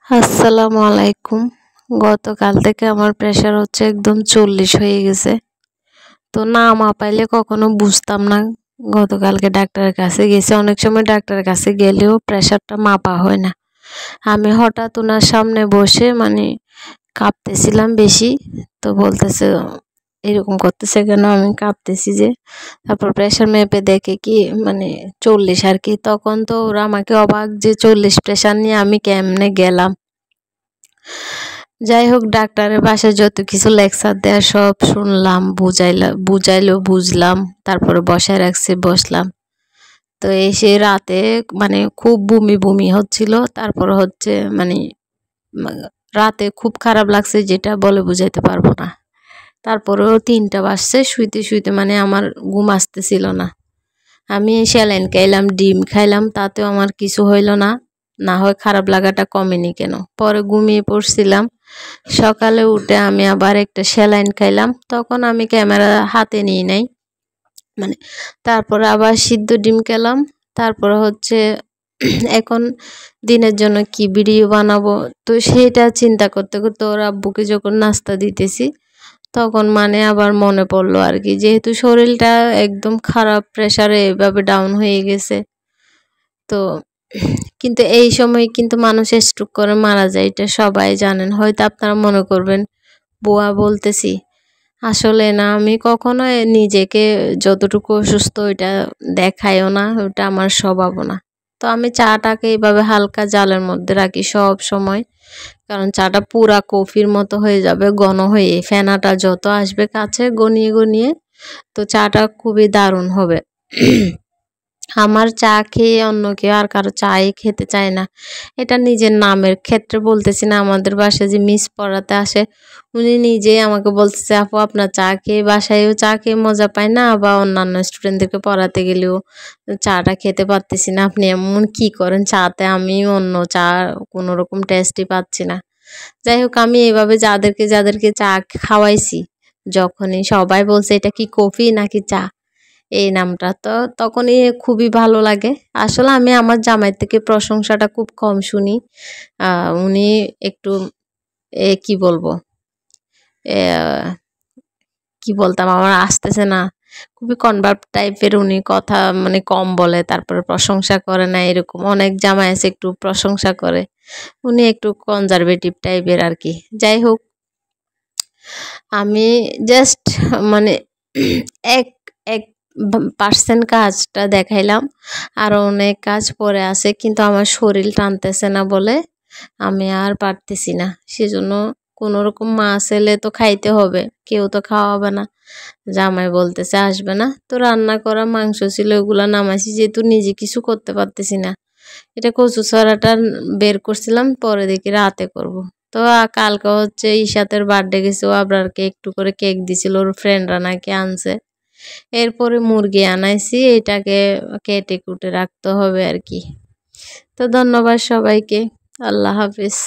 আসসালামু আলাইকুম। গতকাল থেকে আমার প্রেশার হচ্ছে একদম 40 হয়ে গেছে। তো না মাপাইলে কখনো বুঝতাম না। গতকালকে ডাক্তারের কাছে গেছি। অনেক সময় ডাক্তারের কাছে গেলেও প্রেশারটা মাপা হয় না। আমি হঠাৎ ওনার সামনে বসে কাঁপতেছিলাম বেশি। তো বলতেছে এরকম করতেছে কেন? আমি কাঁপতেছি যে। তারপর প্রেশার মেপে দেখে কি 40 আর কি। তখন তো ওরা আমাকে অবাক যে 40 প্রেশার নিয়ে আমি কেমনে গেলাম। যাই হোক ডাক্তারের বাসায় যত কিছু লেকচার দেয়া সব শুনলাম, বুঝাইলো বুঝলাম, তারপরে বসায় রাখছে বসলাম। তো এসে রাতে খুব বমি বমি হচ্ছিল, তারপর হচ্ছে রাতে খুব খারাপ লাগছে যেটা বলে বুঝাইতে পারবো না। তারপরেও 3টা বাজছে, শুইতে শুইতে আমার ঘুম আসতেছিল না। আমি স্যালাইন খাইলাম, ডিম খাইলাম, তাতেও আমার কিছু হইল না। না হয় খারাপ লাগাটা কমেনি কেন? পরে ঘুমিয়ে পড়ছিলাম। সকালে উঠে আমি আবার একটা স্যালাইন খাইলাম, তখন আমি ক্যামেরা হাতে নিই নাই। তারপরে আবার সিদ্ধ ডিম খেলাম। তারপরে হচ্ছে এখন দিনের জন্য কি ভিডিও বানাবো, তো সেটা চিন্তা করতে করতে ওর আব্বুকে যখন নাস্তা দিতেছি তখন আবার মনে পড়লো আর কি, যেহেতু শরীরটা একদম খারাপ, প্রেসারে এভাবে ডাউন হয়ে গেছে। তো কিন্তু এই সময় কিন্তু মানুষ স্ট্রোক করে মারা যায়, এটা সবাই জানেন। হয়তো আপনারা মনে করবেন বুয়া বলতেছি, আসলে না, আমি কখনো নিজেকে যতটুকু অসুস্থ ওইটা দেখাইও না, ওইটা আমার স্বভাবও না। তো আমি চাটাকে এইভাবে হালকা জালের মধ্যে রাখি সব সময়, কারণ চাটা পুরা কফির মতো হয়ে যাবে ঘন হয়ে, ফেনাটা যত আসবে কাছে গনিয়ে গনিয়ে, তো চাটা খুবই দারুণ হবে। আমার চা খেয়ে অন্য কেউ আর কারো চাই খেতে চায় না। এটা নিজের নামের ক্ষেত্রে বলতেছি না, আমাদের বাসায় যে মিস পড়াতে আসে উনি নিজেই আমাকে বলতেছে, আপু আপনার চা খেয়ে বাসায়ও চা খেয়ে মজা পায় না, বা অন্যান্য স্টুডেন্টদেরকে পড়াতে গেলেও চাটা খেতে পারতেছি না, আপনি এমন কি করেন চাতে? আমি অন্য চা কোনো রকম টেস্টই পাচ্ছি না। যাই হোক আমি এইভাবে যাদেরকে যাদেরকে চা খাওয়াইছি, যখনই সবাই বলছে এটা কি কফি নাকি চা, এই নামটা, তো তখনই খুবই ভালো লাগে। আসলে আমি আমার জামাই থেকে প্রশংসাটা খুব কম শুনি। উনি একটু কি বলবো, কি বলতাম আমার আসতেছে না, খুবই কনভার্ট টাইপের উনি, কথা কম বলে, তারপরে প্রশংসা করে না। এরকম অনেক জামাই আছে একটু প্রশংসা করে, উনি একটু কনজারভেটিভ টাইপের আর কি। যাই হোক আমি জাস্ট মানে এক এক পার্সেন্ট কাজটা দেখাইলাম, আরও অনেক কাজ পরে আছে, কিন্তু আমার শরীর টানতেছে না বলে আমি আর পারতেছি না। সেজন্য কোনোরকম মাছ এলে তো খাইতে হবে, কেউ তো খাওয়াবে না, জামাই বলতেছে আসবে না। তো রান্না করা মাংস ছিল, ওগুলো নামাইছি, যেহেতু নিজে কিছু করতে পারতেছি না। এটা কচু ছড়াটা বের করছিলাম, পরে দেখি রাতে করব। তো কালকে হচ্ছে ইশাতের বার্থডে গেছে, ও আবরারকে একটু করে কেক দিছিল, ওর ফ্রেন্ডরা নাকি আনছে। এরপরে মুরগি আনাইছি, এটাকে কেটে কুটে রাখতে হবে আর কি। তো ধন্যবাদ সবাইকে, আল্লাহ হাফিজ।